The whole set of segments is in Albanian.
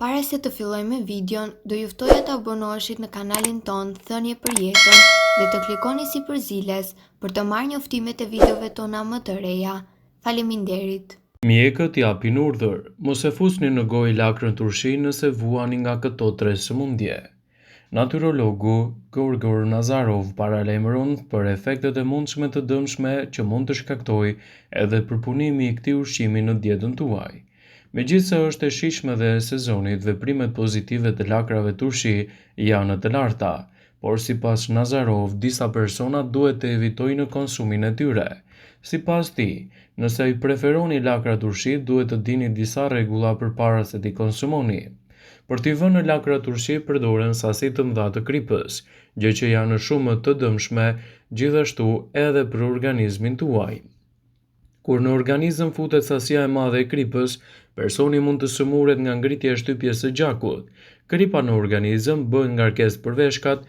Para se të fillojmë me videon, do ju ftoja të abonoheshit në kanalin ton Thënie për Jetën dhe të klikoni si përziles për të marrë njoftimet e videove tona më të reja. Faleminderit. Mjekët japin urdhër, mos e fusni në gojë lakrën turshi nëse vuani nga këto 3 sëmundje. Natyrologu Gorgor Nazarov paralajmëron për efektet e mundshme të dëmshme që mund të shkaktojë edhe përpunimi i këtij ushqimi në dietën tuaj. Megjithse është e shijshme dhe e sezonit, veprimet pozitive të lakrave turshi janë të larta, por sipas Nazarov, disa persona duhet të evitojnë konsumin e tyre. Sipas tij, nëse i preferoni lakra turshi, duhet të dini disa rregulla përpara se t'i konsumoni. Për t'i vënë në lakra turshi përdoren sasi të mëdha të kripës, gjë që janë shumë të dëmshme gjithashtu edhe për organizmin tuaj. Kur në organizëm futet sasia e madhe e kripës, personi mund të sëmuret nga ngritja e shtypjes së gjakut. Kripa në organizëm bën ngarkesë për veshkat,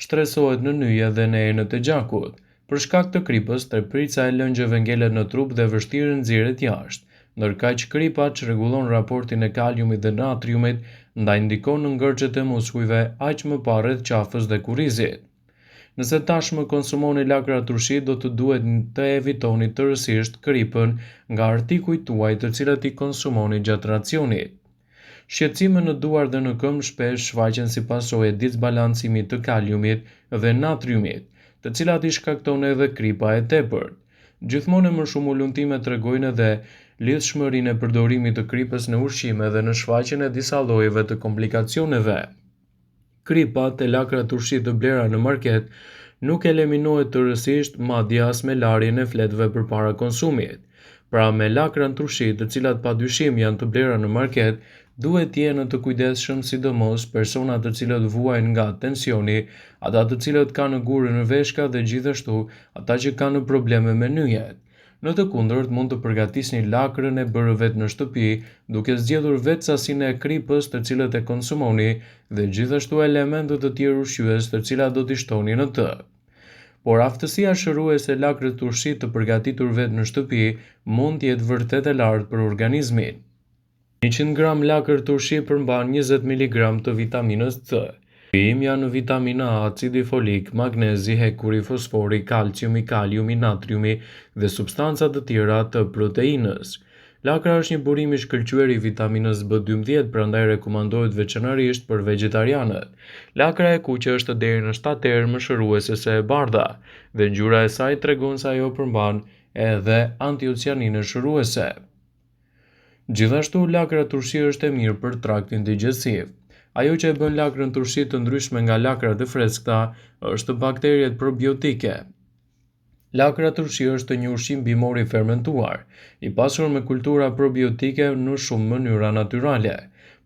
shtresohet në nyje dhe në enët e gjakut. Për shkak të kripës, tepërca e lëngjeve ngelet në trup dhe vështirë nxirret jashtë. Ndërkaq kripa çrregullon raportin e kaliumit dhe natriumit, ndaj ndikon në ngërçet e muskujve aq më pa rreth qafës dhe kurrizit. Nëse tashmë konsumoni lakra turshi, do të duhet të evitoni tërësisht kripën nga artikujt tuaj të cilat i konsumoni gjatë racionit. Shqetësime në duar dhe në këmbë shpesh shfaqen si pasojë e disbalancimit të kaliumit dhe natriumit, të cilat i shkakton edhe kripa e tepërt. Gjithmonë më shumë ulëntime tregojnë edhe lidhshmërinë e përdorimit të kripës në ushqime dhe në shfaqjen e disa llojeve të komplikacioneve. Kripat e lakra turshi të blera në market nuk eliminohet tërësisht, madje as me larjen e fletëve përpara konsumit. Pra me lakra turshi, të cilat padyshim janë të blera në market, duhet të jenë të kujdesshëm, sidomos personat të cilët vuajnë nga tensioni, ata të cilët kanë gurë në veshka dhe gjithashtu ata që kanë probleme me nyjet. Në të kundërt, mund të përgatisni lakrën e bërë vetë në shtëpi, duke zgjedhur vetë sasinë e kripës të cilët e konsumoni dhe gjithashtu elementet të tjerë ushqyes të cilat do t'i shtoni në të. Por aftësia shëruese e lakrës turshi të përgatitur vetë në shtëpi mund të jetë vërtet e lartë për organizmin. 100 gram lakër turshi përmban 20 mg të vitaminës C. Janë në vitamina A, acidi folik, magnezi, hekuri, fosfori, kalciumi, kaliumi, natriumi dhe substanca të tjera të proteinës. Lakra është një burim i shkëlqyer i vitaminës B12, prandaj rekomandohet veçanërisht për vegetarianët. Lakra e kuqe është deri në 7 herë më shëruese se e bardha dhe ngjyra e saj tregon se ajo përmban edhe antioksianinë shëruese. Gjithashtu, lakra turshi është e mirë për traktin digjestiv. Ajo që e bën lakrën turshi të ndryshme nga lakrat e freskëta është bakteriet probiotike. Lakra turshi është një ushqim bimor i fermentuar, i pasur me kultura probiotike në shumë mënyra natyrale.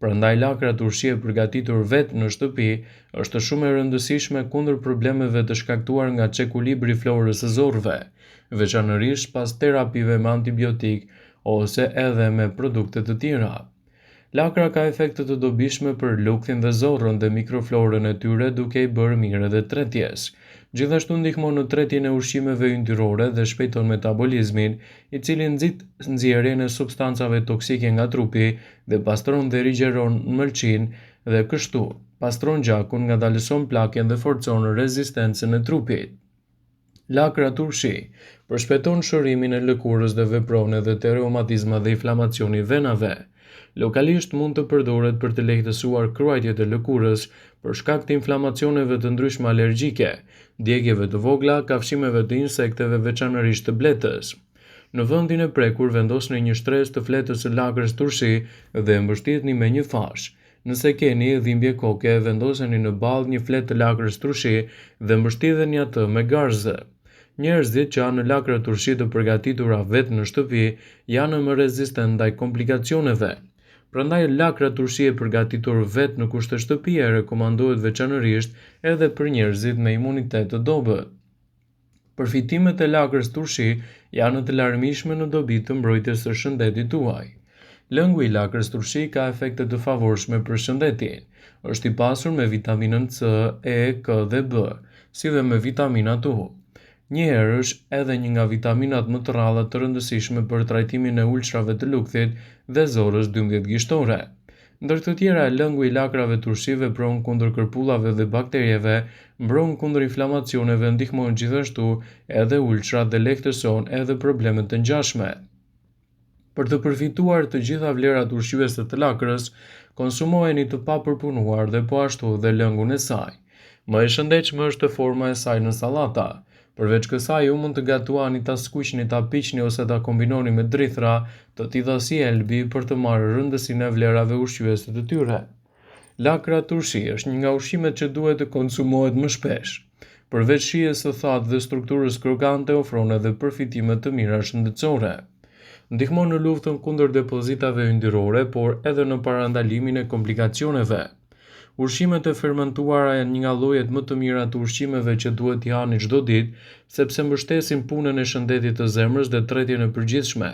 Prandaj lakra turshi e përgatitur vetë në shtëpi është shumë e rëndësishme kundër problemeve të shkaktuar nga çekulibri i florës së zorrëve, veçanërisht pas terapive me antibiotik ose edhe me produkte të tjera. Lakra ka efekte të dobishme për lukthin dhe zorrën dhe mikroflorën e tyre, duke i bërë mirë edhe tretjes. Gjithashtu ndihmon në tretjen e ushqimeve yndyrore dhe shpejton metabolizmin, i cili nxit nxjerrjen e substancave toksike nga trupi dhe pastron dhe rigjeron mëlçinë dhe kështu pastron gjakun, ngadalëson pllakjen dhe forcon rezistencën e trupit. Lakra turshi përshpejton shërimin e lëkurës dhe vepron edhe te reumatizma dhe inflamacioni i venave. Lokalisht mund të përdoret për të lehtësuar kruajtjet e lëkurës për shkak të inflamacioneve të ndryshme alergjike, djegjeve të vogla, kafshimeve të insekteve, veçanërisht të bletës. Në vendin e prekur vendosni një shtresë të fletës së lakrës turshi dhe e mbështjellni me një fash. Nëse keni dhimbje koke, vendoseni në ballë një fletë të lakrës turshi dhe mbështjellni atë me garzë. Njerëzit që kanë lakra turshi të përgatitura vetë në shtëpi janë më rezistent ndaj komplikacioneve. Prandaj lakra turshi e përgatitur vetë në kushte shtëpie rekomandohet veçanërisht edhe për njerëzit me imunitet të dobët. Përfitimet e lakrës turshi janë të larmishme në dobi të mbrojtjes së shëndetit tuaj. Lëngu i lakrës turshi ka efekte të favorshme për shëndetin. Është i pasur me vitaminën C, E, K dhe B, si dhe me vitaminat U. Njëherë është edhe një nga vitaminat më të rralla të rëndësishme për trajtimin e ulçrave të lukthit dhe zorrës 12 gishtore. Ndër të tjera, lëngu i lakrave turshi vepron kundër kërpullave dhe bakterieve, mbron kundër inflamacioneve, ndihmon gjithashtu edhe ulçrat dhe lehtëson edhe problemet të ngjashme. Për të përfituar të gjitha vlerat ushqyese të lakrës, konsumojeni të papërpunuar dhe po ashtu dhe lëngun e saj. Më e shëndetshme është forma e saj në sallata. Përveç kësaj, ju mund të gatuani, ta skuqni, ta piqni ose ta kombinoni me drithra të tilla si elbi për të marrë rëndësinë e vlerave ushqyese të tyre. Lakra turshi është një nga ushqimet që duhet të konsumohet më shpesh. Përveç shijes së thatë dhe strukturës krokante, ofron edhe përfitime të mira shëndetësore. Ndihmon në luftën kundër depozitave yndyrore, por edhe në parandalimin e komplikacioneve. Ushqimet e fermentuara janë një nga llojet më të mira të ushqimeve që duhet t'i hani çdo ditë, sepse mbështesin punën e shëndetit të zemrës dhe tretjen e përgjithshme,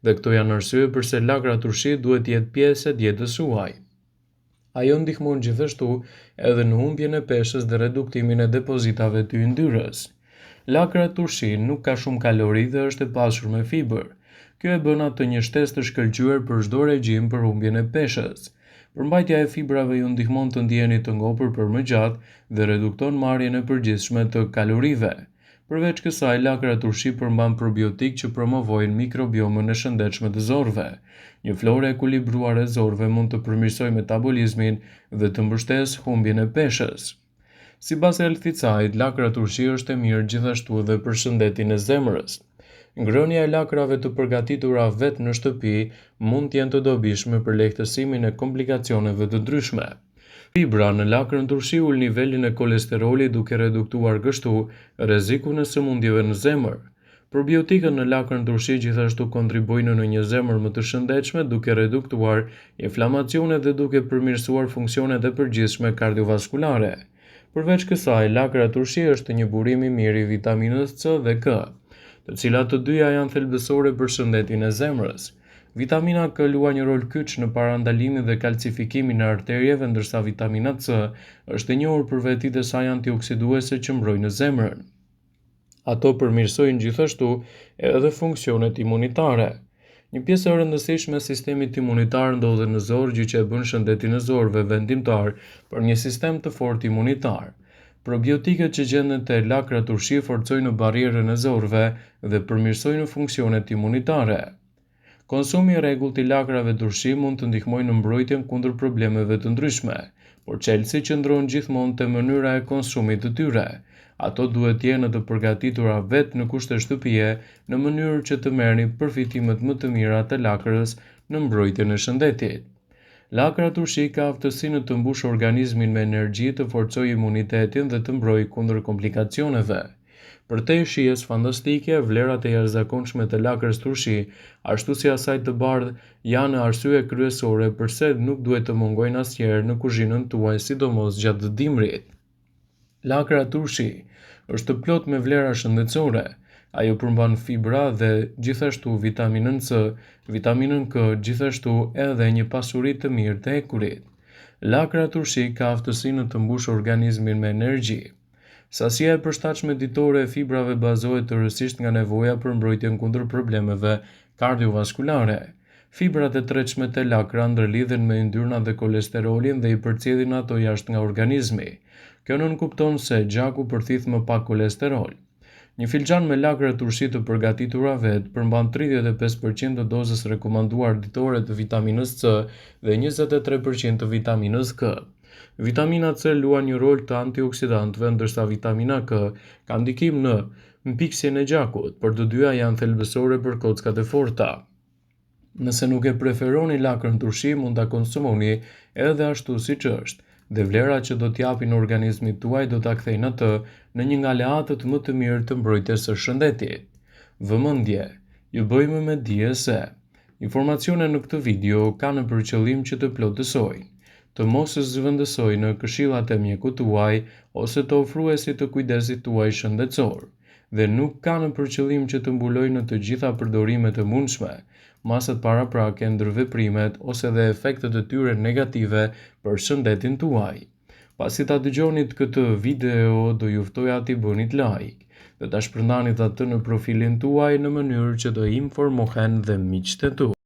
dhe këto janë arsye pse lakra turshi duhet të jetë pjesë e dietës suaj. Ajo ndihmon gjithashtu edhe në humbjen e peshës dhe reduktimin e depozitave të yndyrës. Lakra turshi nuk ka shumë kalori dhe është e pasur me fibër. Kjo e bën atë një shtesë të shkëlqyer për çdo regjim për humbjen e peshës. Përmbajtja e fibrave ju ndihmon të ndiheni të ngopur për më gjatë dhe redukton marrjen e përgjithshme të kalorive. Përveç kësaj, lakra turshi përmban probiotik që promovojnë mikrobiomën e shëndetshme të zorëve. Një florë e ekuilibruar e zorëve mund të përmirësojë metabolizmin dhe të mbështesë humbjen e peshës. Sipas Healthy Side, lakra turshi është e mirë gjithashtu edhe për shëndetin e zemrës. Ngrënia e lakrave të përgatitura vetë në shtëpi mund të jenë të dobishme për lehtësimin e komplikacioneve të ndryshme. Fibra në lakrën turshi ul nivelin e kolesterolit duke reduktuar kështu rrezikun e sëmundjeve në zemër. Probiotikët në lakrën turshi gjithashtu kontribuojnë në një zemër më të shëndetshme duke reduktuar inflamacionet dhe duke përmirësuar funksionet e përgjithshme kardiovaskulare. Përveç kësaj, lakra turshi është një burim i mirë i vitaminës C dhe K, të cilat të dyja janë thelbësore për shëndetin e zemrës. Vitamina K luan një rol kyç në parandalimin dhe kalcifikimin e arterieve, ndërsa vitamina C është e njohur për vetitë e saj antioksiduese që mbrojnë zemrën. Ato përmirësojnë gjithashtu edhe funksionet imunitare. Një pjesë e rëndësishme e sistemit imunitar ndodhet në zorë, gjë që e bën shëndetin e zorëve vendimtar për një sistem të fortë imunitar. Probiotikët që gjenden te lakra turshi forcojnë barrierën e zorëve dhe përmirësojnë funksionet imunitare. Konsumi i rregullt i lakrave turshi mund të ndihmojë në mbrojtjen kundër problemeve të ndryshme, por çelësi qëndron gjithmonë te mënyra e konsumit të tyre. Ato duhet të jenë të përgatitura vetë në kushte shtëpie, në mënyrë që të merrni përfitimet më të mira të lakrës në mbrojtjen e shëndetit. Lakra turshi ka aftësinë të mbushë organizmin me energji, të forcojë imunitetin dhe të mbrojë kundër komplikacioneve. Përtej shijes fantastike, vlerat e jashtëzakonshme të lakrës turshi, ashtu si asaj të bardhë, janë arsye kryesore pse nuk duhet të mungojnë asnjëherë në kuzhinën tuaj, sidomos gjatë dimrit. Lakra turshi është plot me vlera shëndetësore. Ajo përmban fibra dhe gjithashtu vitaminën C, vitaminën K, gjithashtu edhe një pasuri të mirë të ekurit. Lakra turshi ka aftësinë të mbushë organizmin me energji. Sasia e përshtatshme ditore e fibrave bazohet tërësisht nga nevoja për mbrojtjen kundër problemeve kardiovaskulare. Fibrat e tretshme të lakra ndërlidhen me yndyrnat dhe kolesterolin dhe i përcjellin ato jashtë nga organizmi. Kjo nënkupton se gjaku përthith më pak kolesterol. Një filxhan me lakra turshi të përgatitura vetë përmban 35% të dozës rekomanduar ditore të vitaminës C dhe 23% të vitaminës K. Vitamina C luan një rol të antioksidantëve, ndërsa vitamina K ka ndikim në mpiksjen e gjakut, por të dyja janë thelbësore për kockat e forta. Nëse nuk e preferoni lakrën turshi, mund ta konsumoni edhe ashtu siç është, dhe vlerat që do t'japin organizmit tuaj do ta kthejnë atë në një nga leatët më të mirë të mbrojtjes së shëndetit. Vëmendje, ju bëjmë me dije se informacionet në këtë video kanë për qëllim që të plotësojnë, të mos zëvendësojnë në këshillat e mjekut tuaj ose të ofruesit të kujdesit tuaj shëndetësor, dhe nuk kanë për qëllim që të mbulojnë në të gjitha përdorimet e mundshme, masat paraprake, ndërveprimet ose dhe efektet e tyre negative për shëndetin tuaj. Pasi ta dëgjonit këtë video, do ju ftoja t'i bënit like dhe ta shpërndanit atë në profilin tuaj në mënyrë që do informohen dhe miqtë tuaj.